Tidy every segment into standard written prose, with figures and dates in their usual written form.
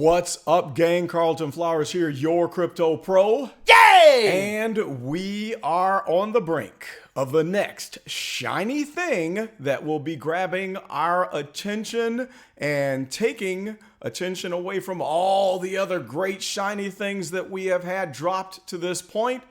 What's up, gang? Carlton Flowers here, your crypto pro. Yay! And we are on the brink of the next shiny thing that will be grabbing our attention and taking attention away from all the other great shiny things that we have had dropped to this point,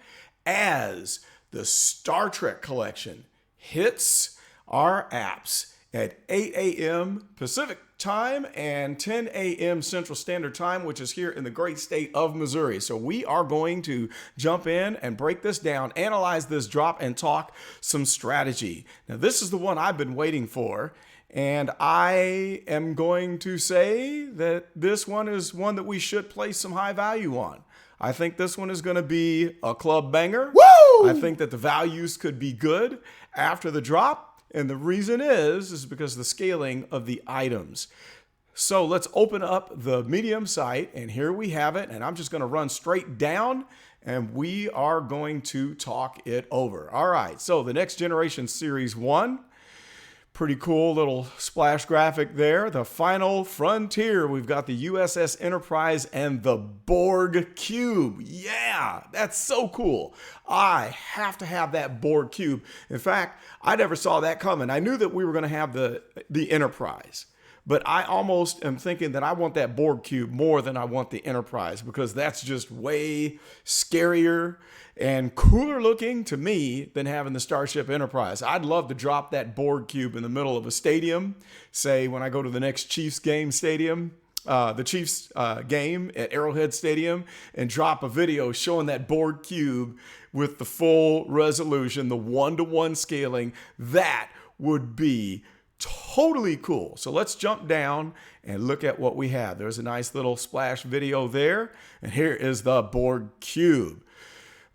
as the Star Trek collection hits our apps at 8 a.m. Pacific time and 10 a.m. Central Standard Time, which is here in the great state of Missouri. So we are going to jump in and break this down, analyze this drop, and talk some strategy. Now, this is the one I've been waiting for, and I am going to say that this one is one that we should place some high value on. I think this one is going to be a club banger. Woo! I think that the values could be good after the drop. And the reason is because of the scaling of the items. So let's open up the Medium site, and here we have it. And I'm just going to run straight down, and we are going to talk it over. All right, so the Next Generation Series 1. Pretty cool little splash graphic there. The Final Frontier. We've got the USS Enterprise and the Borg Cube. Yeah, that's so cool. I have to have that Borg Cube. In fact, I never saw that coming. I knew that we were going to have the Enterprise, but I almost am thinking that I want that Borg Cube more than I want the Enterprise, because that's just way scarier and cooler looking to me than having the Starship Enterprise. I'd love to drop that Borg Cube in the middle of a stadium, say when I go to the next Chiefs game stadium, the Chiefs game at Arrowhead Stadium, and drop a video showing that Borg Cube with the full resolution, the 1-to-1 scaling. That would be totally cool. So let's jump down and look at what we have. There's a nice little splash video there, and here is the Borg Cube.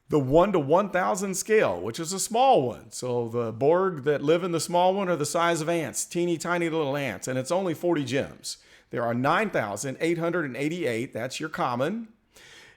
The 1-to-1,000 scale, which is a small one. So the Borg that live in the small one are the size of ants, teeny tiny little ants, and it's only 40 gems. There are 9,888, that's your common.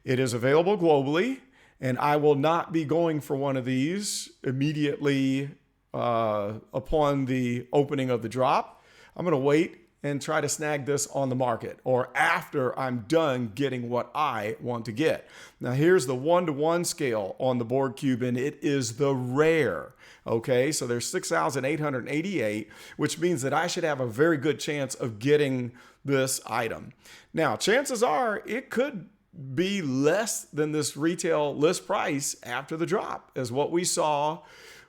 It is available globally, and I will not be going for one of these immediately upon the opening of the drop. I'm gonna wait and try to snag this on the market, or after I'm done getting what I want to get. Now here's the 1-to-1 scale on the Borg Cube, and it is the rare. Okay, so there's 6,888, which means that I should have a very good chance of getting this item. Now, chances are it could be less than this retail list price after the drop, as what we saw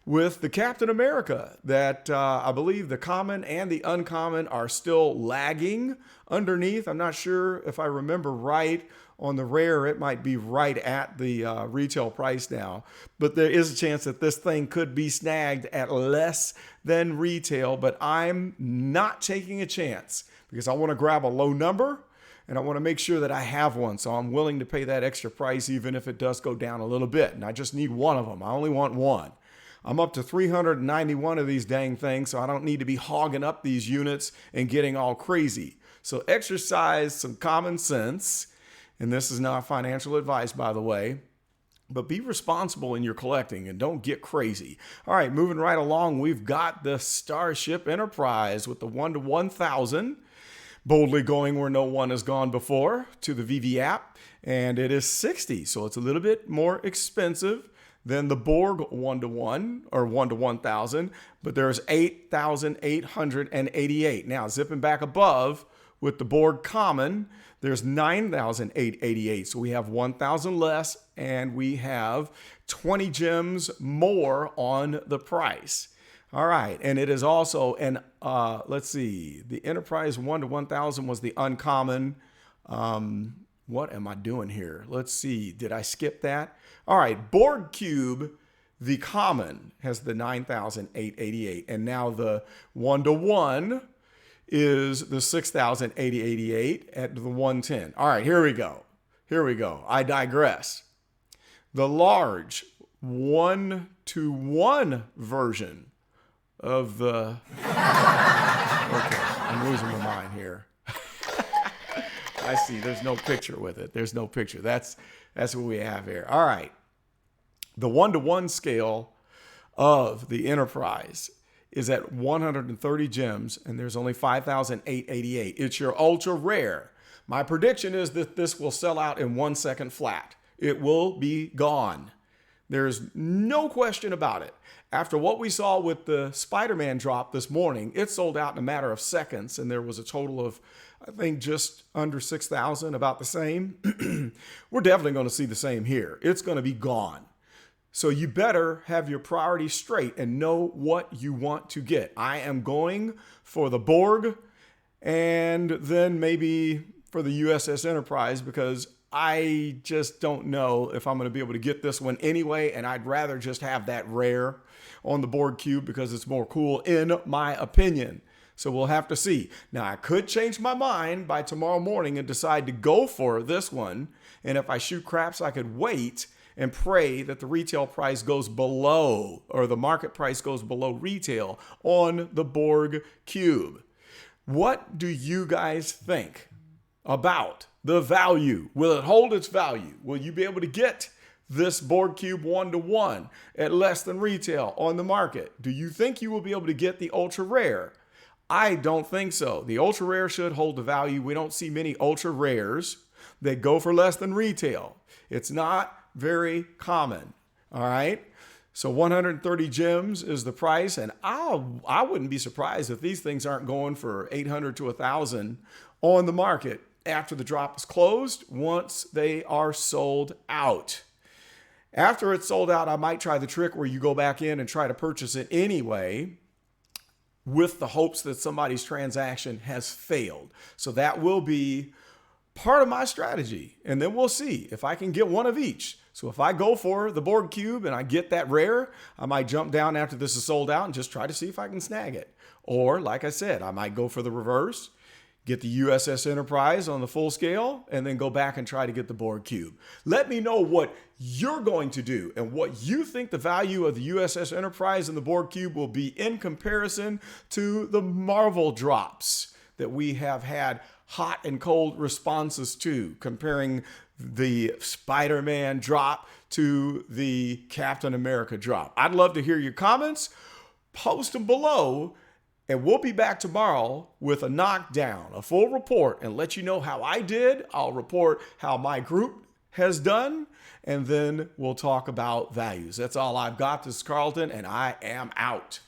with the Captain America, that I believe the common and the uncommon are still lagging underneath. I'm not sure if I remember right. On the rare, it might be right at the retail price now. But there is a chance that this thing could be snagged at less than retail. But I'm not taking a chance, because I want to grab a low number, and I want to make sure that I have one. So I'm willing to pay that extra price, even if it does go down a little bit. And I just need one of them. I only want one. I'm up to 391 of these dang things, so I don't need to be hogging up these units and getting all crazy. So exercise some common sense, and this is not financial advice, by the way, but be responsible in your collecting and don't get crazy. All right, moving right along, we've got the Starship Enterprise with the 1-to-1,000, boldly going where no one has gone before, to the VeVe app, and it is 60, so it's a little bit more expensive than the Borg 1-to-1 or 1-to-1,000, but there's 8,888. Now, zipping back above with the Borg common, there's 9,888. So we have 1,000 less, and we have 20 gems more on the price. All right, and it is also an, let's see, the Enterprise 1-to-1,000 was the uncommon. What am I doing here? Let's see, did I skip that? All right, Borg Cube, the common, has the 9,888, and now the 1-to-1 is the 6,888 at the 110. All right, here we go. I digress. The large 1-to-1 version of the... Okay, I'm losing my mind here. I see. There's no picture with it. There's no picture. That's what we have here. All right. The 1-to-1 scale of the Enterprise is at 130 gems, and there's only 5,888. It's your ultra rare. My prediction is that this will sell out in 1 second flat. It will be gone. There's no question about it. After what we saw with the Spider-Man drop this morning, it sold out in a matter of seconds, and there was a total of, I think, just under 6,000, about the same. We're definitely going to see the same here. It's going to be gone. So you better have your priorities straight and know what you want to get. I am going for the Borg and then maybe for the USS Enterprise, because I just don't know if I'm going to be able to get this one anyway, and I'd rather just have that rare on the Borg cube because it's more cool in my opinion. So we'll have to see. Now, I could change my mind by tomorrow morning and decide to go for this one, and if I shoot craps, I could wait and pray that the retail price goes below, or the market price goes below retail on the Borg cube. What do you guys think about the value? Will it hold its value? Will you be able to get this Borg cube 1-to-1 at less than retail on the market? Do you think you will be able to get the ultra rare? I don't think so. The ultra rare should hold the value. We don't see many ultra rares that go for less than retail. It's not very common. All right. So 130 gems is the price. And I wouldn't be surprised if these things aren't going for 800 to 1,000 on the market after the drop is closed, once they are sold out. After it's sold out, I might try the trick where you go back in and try to purchase it anyway, with the hopes that somebody's transaction has failed. So that will be part of my strategy. And then we'll see if I can get one of each. So if I go for the Borg cube and I get that rare, I might jump down after this is sold out and just try to see if I can snag it. Or like I said, I might go for the reverse, get the USS Enterprise on the full scale, and then go back and try to get the Borg cube. Let me know what you're going to do and what you think the value of the USS Enterprise and the Borg cube will be in comparison to the Marvel drops that we have had hot and cold responses to, comparing the Spider-Man drop to the Captain America drop. I'd love to hear your comments. Post them below. And we'll be back tomorrow with a knockdown, a full report, and let you know how I did. I'll report how my group has done, and then we'll talk about values. That's all I've got. This is Carlton, and I am out.